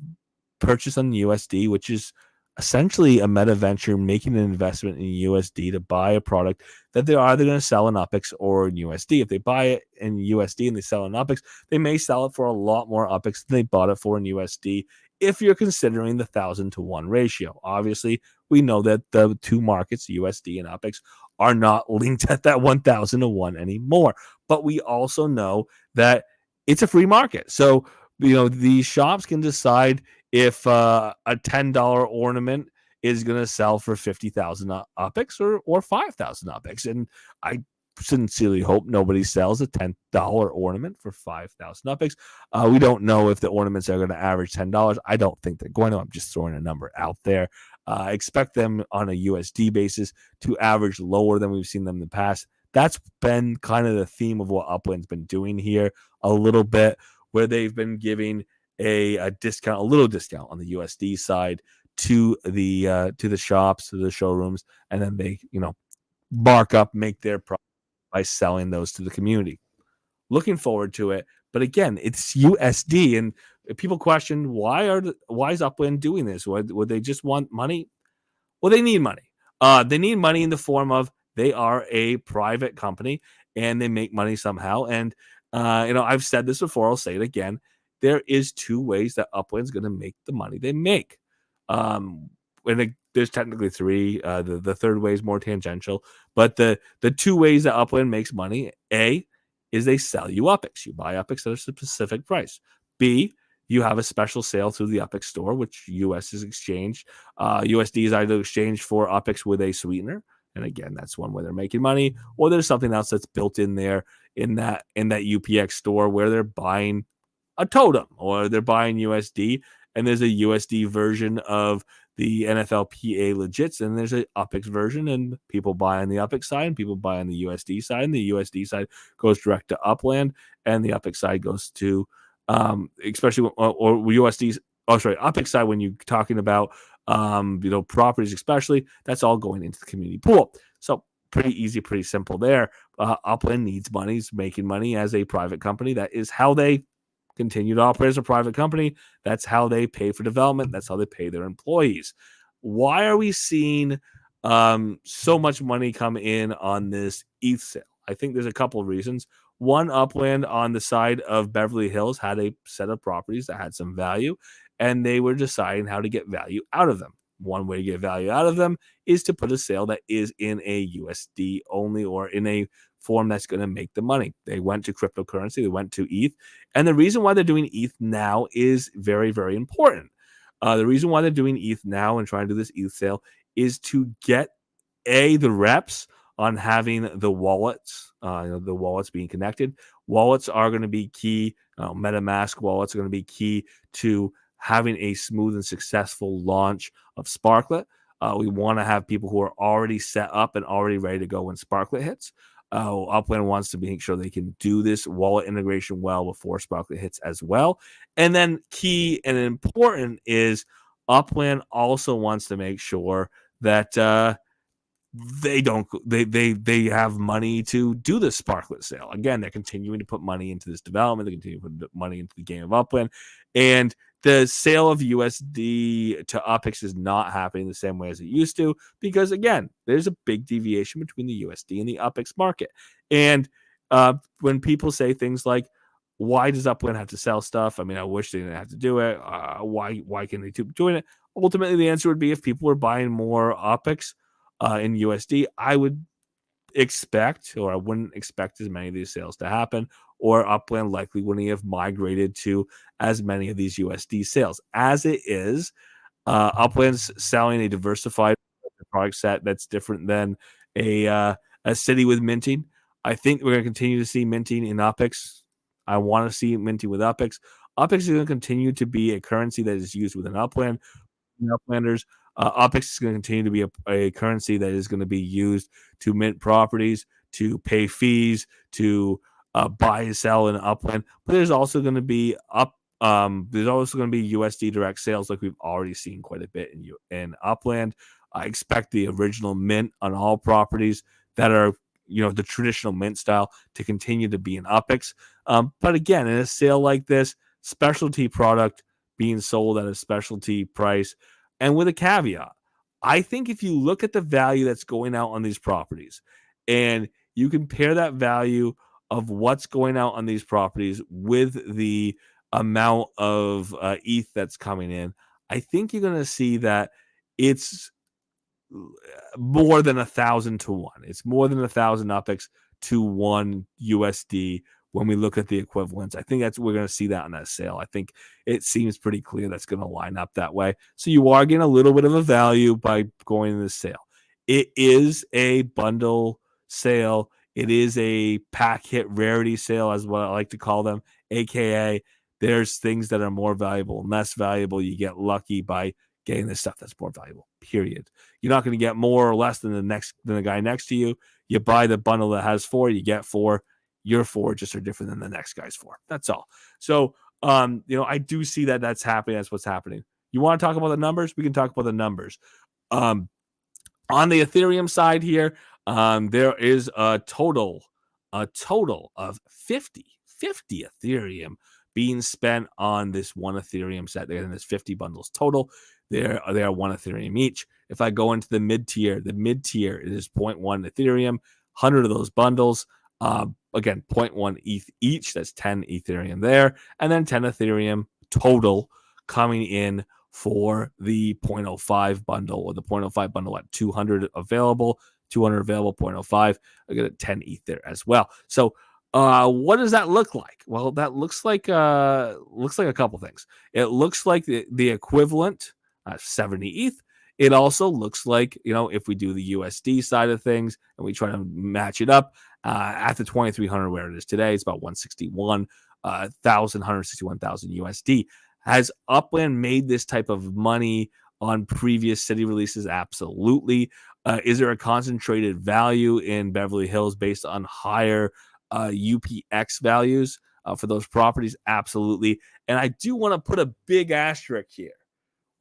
purchase on the USD, which is essentially a meta venture making an investment in USD to buy a product that they're either going to sell in UPX or in USD. If they buy it in USD and they sell in UPX, they may sell it for a lot more UPX than they bought it for in USD, if you're considering the 1,000-to-1 ratio. Obviously, we know that the two markets, USD and UPX, are not linked at that 1,000-to-1 anymore. But we also know that it's a free market. So, these shops can decide if a $10 ornament is going to sell for 50,000 UPX or 5,000 UPX. And I sincerely hope nobody sells a $10 ornament for 5,000 UPX. We don't know if the ornaments are going to average $10. I don't think they're going to. I'm just throwing a number out there. Expect them on a USD basis to average lower than we've seen them in the past. That's been kind of the theme of what Upland's been doing here a little bit, where they've been giving a discount, a little discount on the USD side to the shops, to the showrooms, and then they mark up, make their profit by selling those to the community. Looking forward to it, but again, it's USD, and people question why is Upland doing this? Would they just want money? Well, they need money. They need money in the form of they are a private company and they make money somehow. And I've said this before, I'll say it again. There is two ways that Upland's going to make the money they make. There's technically three. The third way is more tangential, but the two ways that Upland makes money: A, is they sell you UPX. You buy UPX at a specific price. B, you have a special sale through the UPX store, which US is exchanged. USD is either exchanged for UPX with a sweetener, and again, that's one way they're making money. Or there's something else that's built in there in that UPX store where they're buying a totem or they're buying USD, and there's a USD version of the NFLPA legits, and there's a UPX version, and people buy on the UPX side and people buy on the USD side, and the USD side goes direct to Upland, and the UPX side goes to especially or USD's UPX side, when you're talking about properties, especially, that's all going into the community pool. So pretty easy, pretty simple there. Upland needs money, is making money as a private company. That is how they continue to operate as a private company. That's how they pay for development. That's how they pay their employees. Why are we seeing so much money come in on this ETH sale? I think there's a couple of reasons. One, Upland on the side of Beverly Hills had a set of properties that had some value, and they were deciding how to get value out of them. One way to get value out of them is to put a sale that is in a USD only, or in a form that's going to make the money. They went to cryptocurrency, they went to ETH, and the reason why they're doing ETH now is very, very important. The reason why they're doing ETH now and trying to do this ETH sale is to get the reps on having the wallets, the wallets being connected. Wallets are going to be key. MetaMask wallets are going to be key to having a smooth and successful launch of Sparklet. We want to have people who are already set up and already ready to go when Sparklet hits. Upland wants to make sure they can do this wallet integration well before Sparklet hits as well. And then key and important is Upland also wants to make sure that they have money to do this Sparklet sale. Again, they're continuing to put money into this development. They continue to put money into the game of Upland, and the sale of USD to UPX is not happening the same way as it used to, because again, there's a big deviation between the USD and the UPX market. And when people say things like, why does Upland have to sell stuff? I mean, I wish they didn't have to do it. Why can they keep doing it? Ultimately, the answer would be if people were buying more UPX in USD, I would expect, or I wouldn't expect as many of these sales to happen, or Upland likely wouldn't have migrated to as many of these USD sales. As it is, Upland's selling a diversified product set that's different than a city with minting. I think we're going to continue to see minting in UPX. I want to see minting with UPX. UPX is going to continue to be a currency that is used within Upland. Uplanders, UPX is going to continue to be a currency that is going to be used to mint properties, to pay fees, to buy and sell in Upland. But there's also going to be USD direct sales, like we've already seen quite a bit in Upland. I expect the original mint on all properties that are the traditional mint style to continue to be in UPX. But again, in a sale like this, specialty product being sold at a specialty price, and with a caveat, I think if you look at the value that's going out on these properties and you compare that value of what's going out on these properties with the amount of ETH that's coming in, I think you're going to see that it's more than 1,000 to 1. It's more than 1,000 UPX to 1 USD when we look at the equivalents. I think we're going to see that on that sale. I think it seems pretty clear that's going to line up that way. So you are getting a little bit of a value by going to this sale. It is a bundle sale. It is a pack hit rarity sale, as what I like to call them, aka there's things that are more valuable and less valuable. You get lucky by getting the stuff that's more valuable, period. You're not going to get more or less than the guy next to you. You buy the bundle that has 4, you get 4. Your 4 just are different than the next guy's 4. That's all. So, I do see that that's happening. That's what's happening. You want to talk about the numbers? We can talk about the numbers. On the Ethereum side here, there is a total of 50 Ethereum being spent on this one Ethereum set. They're in this 50 bundles total. They are 1 Ethereum each. If I go into the mid tier is 0.1 Ethereum, 100 of those bundles. Again, 0.1 ETH each. That's 10 Ethereum there, and then 10 Ethereum total coming in for the 0.05 bundle, or the 0.05 bundle at 200 available, 0.05. I get 10 ETH there as well. So what does that look like? Well, that looks like a couple things. It looks like the equivalent 70 ETH. It also looks like, if we do the USD side of things and we try to match it up at the 2,300 where it is today, it's about 161,000 USD. Has Upland made this type of money on previous city releases? Absolutely. Is there a concentrated value in Beverly Hills based on higher UPX values for those properties? Absolutely. And I do want to put a big asterisk here.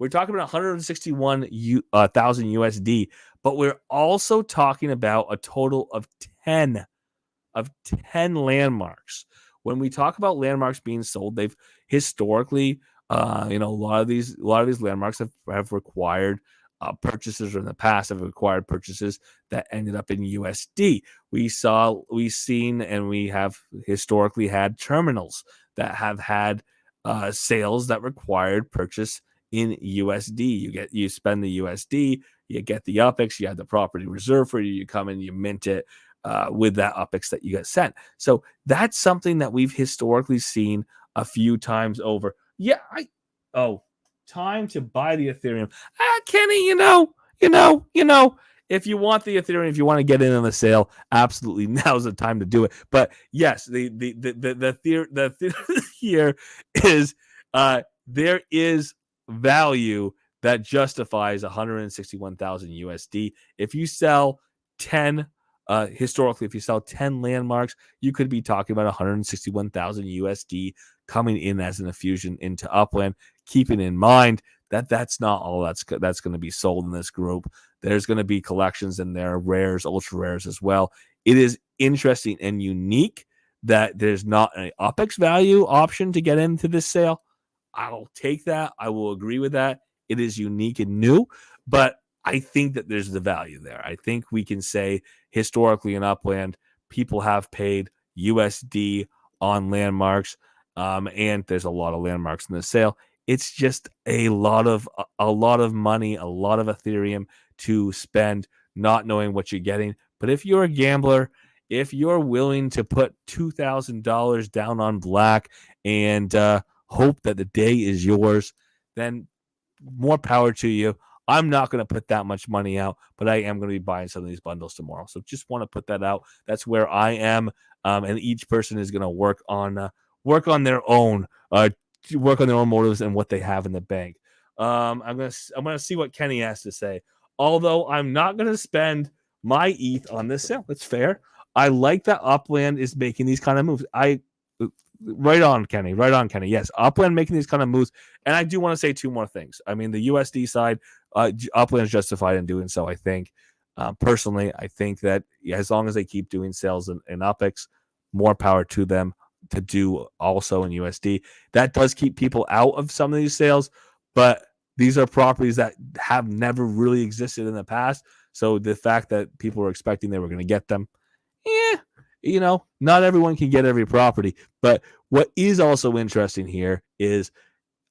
We're talking about 161,000 USD, but we're also talking about a total of 10 landmarks. When we talk about landmarks being sold, they've historically, a lot of these landmarks have required purchases, or in the past have required purchases that ended up in USD. We have historically had terminals that have had sales that required purchase in USD. You spend the USD, you get the UPX, you have the property reserved for you, you come in, you mint it with that UPX that you get sent. So that's something that we've historically seen a few times over. Yeah, time to buy the Ethereum. Kenny, if you want the Ethereum, if you want to get in on the sale, absolutely now's the time to do it. But yes, the here is there is value that justifies 161,000 USD. If you sell 10 Historically, if you sell 10 landmarks, you could be talking about 161,000 USD coming in as an infusion into Upland. Keeping in mind that that's not all that's going to be sold in this group. There's going to be collections in there, rares, ultra rares as well. It is interesting and unique that there's not an UPX value option to get into this sale. I'll take that. I will agree with that. It is unique and new, but I think that there's the value there. I think we can say historically in Upland, people have paid USD on landmarks, and there's a lot of landmarks in the sale. It's just a lot of money, a lot of Ethereum to spend, not knowing what you're getting. But if you're a gambler, if you're willing to put $2,000 down on black and hope that the day is yours, then more power to you. I'm not going to put that much money out, but I am going to be buying some of these bundles tomorrow. So just want to put that out. That's where I am, and each person is going to work on their own motives and what they have in the bank. I'm gonna see what Kenny has to say. Although I'm not going to spend my ETH on this sale. That's fair. I like that Upland is making these kind of moves. Right on, Kenny. Yes, Upland making these kind of moves. And I do want to say two more things. I mean, the USD side, Upland is justified in doing so, I think. Personally, I think that as long as they keep doing sales in UPX, more power to them to do also in USD. That does keep people out of some of these sales, but these are properties that have never really existed in the past. So the fact that people were expecting they were going to get them, not everyone can get every property. But what is also interesting here is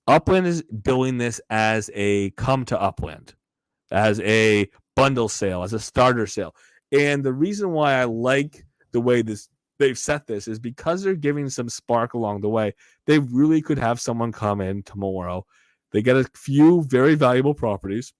Upland is billing this as a come to Upland, as a bundle sale, as a starter sale. And the reason why I like the way they've set this is because they're giving some spark along the way. They really could have someone come in tomorrow. They get a few very valuable properties,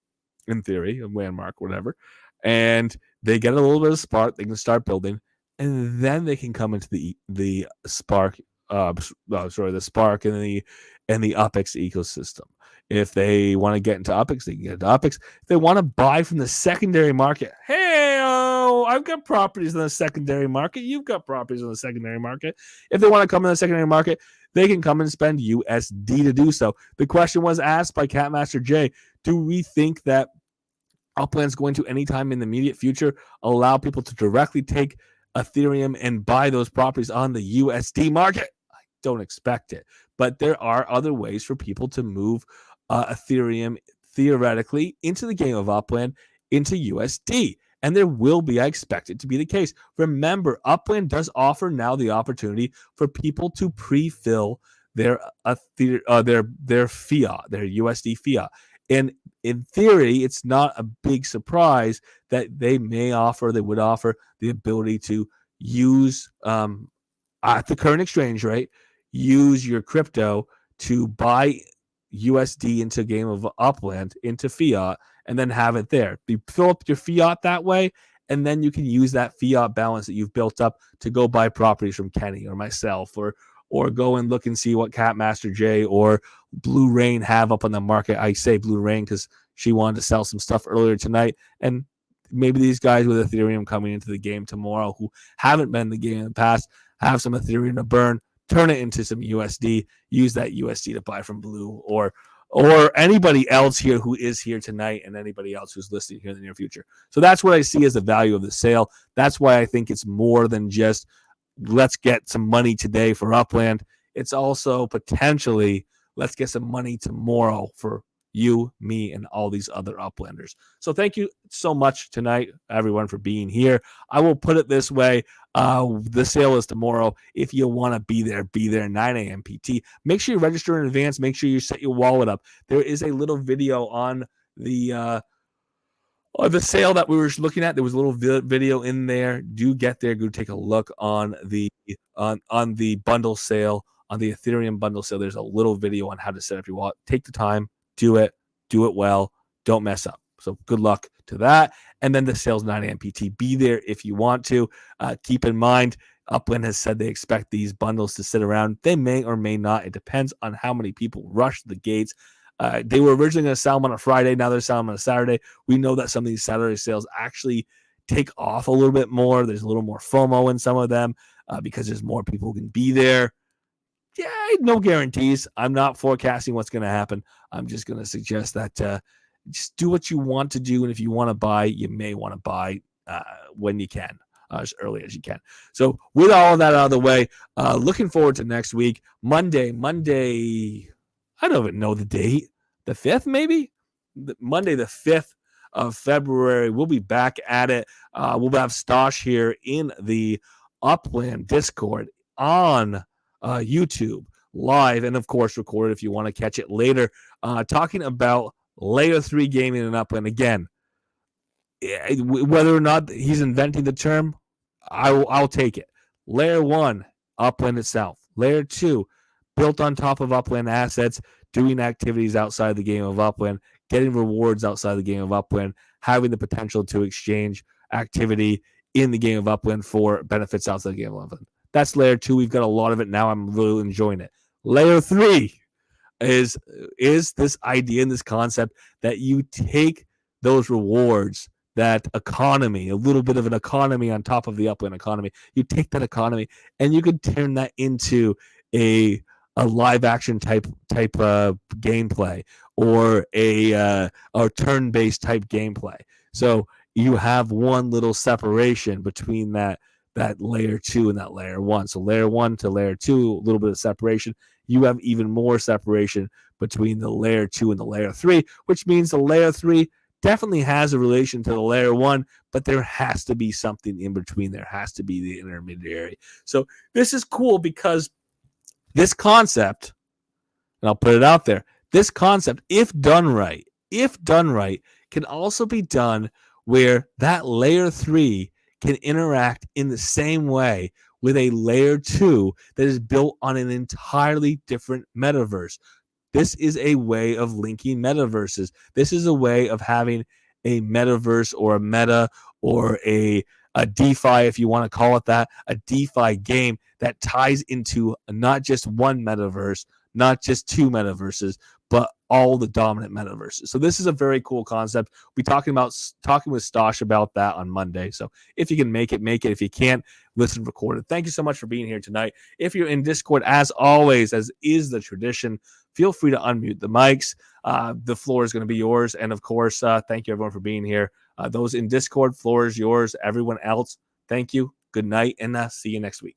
in theory, a landmark, whatever, and they get a little bit of spark. They can start building, and then they can come into the spark. The spark and the UPX ecosystem. If they want to get into UPX, they can get into UPX. If they want to buy from the secondary market, hey, I've got properties in the secondary market. You've got properties in the secondary market. If they want to come in the secondary market, they can come and spend USD to do so. The question was asked by Catmaster J, do we think that Upland's going to, anytime in the immediate future, allow people to directly take Ethereum and buy those properties on the USD market? I don't expect it, but there are other ways for people to move Ethereum theoretically into the game of Upland into USD. And there will be, I expect it to be the case. Remember, Upland does offer now the opportunity for people to pre-fill their fiat, their USD fiat. And in theory, it's not a big surprise that they would offer the ability to use, at the current exchange rate, use your crypto to buy USD into a game of Upland, into fiat, and then have it there. You fill up your fiat that way, and then you can use that fiat balance that you've built up to go buy properties from Kenny or myself, or go and look and see what Catmaster J or Blue Rain have up on the market. I say Blue Rain because she wanted to sell some stuff earlier tonight, and maybe these guys with Ethereum coming into the game tomorrow who haven't been in the game in the past have some Ethereum to burn, turn it into some USD, use that USD to buy from Blue or anybody else here who is here tonight and anybody else who's listening here in the near future. So that's what I see as the value of the sale. That's why I think it's more than just let's get some money today for Upland. It's also potentially let's get some money tomorrow for you, me, and all these other Uplanders. So thank you so much tonight, everyone, for being here. I will put it this way. The sale is tomorrow. If you want to be there, 9 a.m. PT. Make sure you register in advance. Make sure you set your wallet up. There is a little video on the sale that we were looking at. There was a little video in there. Do get there. Go take a look on the bundle sale, on the Ethereum bundle sale. There's a little video on how to set up your wallet. Take the time. Do it well. Don't mess up. So good luck to that. And then the sales 9 a.m. PT. Be there if you want to. Keep in mind, Upland has said they expect these bundles to sit around. They may or may not. It depends on how many people rush the gates. They were originally going to sell them on a Friday. Now they're selling them on a Saturday. We know that some of these Saturday sales actually take off a little bit more. There's a little more FOMO in some of them because there's more people who can be there. Yeah, no guarantees. I'm not forecasting what's going to happen. I'm just going to suggest that just do what you want to do. And if you want to buy, you may want to buy when you can, as early as you can. So with all of that out of the way, looking forward to next week. Monday, I don't even know the date. The 5th, maybe? Monday, the 5th of February. We'll be back at it. We'll have Stosh here in the Upland Discord on YouTube live, and of course recorded if you want to catch it later, talking about Layer 3 gaming in Upland. Again, whether or not he's inventing the term, I'll take it. Layer 1, Upland itself. Layer 2, built on top of Upland assets, doing activities outside the game of Upland, getting rewards outside the game of Upland, having the potential to exchange activity in the game of Upland for benefits outside the game of Upland. That's layer 2. We've got a lot of it now. I'm really enjoying it. Layer 3 is this idea and this concept that you take those rewards, that economy, a little bit of an economy on top of the Upland economy. You take that economy and you could turn that into a live action type gameplay or a turn-based type gameplay. So you have one little separation between that layer 2 and that layer 1. So layer 1 to layer 2, a little bit of separation. You have even more separation between the layer 2 and the layer 3, which means the layer 3 definitely has a relation to the layer 1, but there has to be something in between. There has to be the intermediary. So this is cool because this concept, and I'll put it out there, this concept, if done right, can also be done where that layer 3 can interact in the same way with a layer 2 that is built on an entirely different metaverse. This is a way of linking metaverses. This is a way of having a metaverse or a meta or a DeFi, if you want to call it that, a DeFi game that ties into not just one metaverse, not just two metaverses, but all the dominant metaverses. So this is a very cool concept. We'll be talking with Stosh about that on Monday. So if you can make it. If you can't, listen recorded. Thank you so much for being here tonight. If you're in Discord, as always, as is the tradition, feel free to unmute the mics. The floor is going to be yours. And of course, thank you everyone for being here. Those in Discord, floor is yours. Everyone else, thank you. Good night, and see you next week.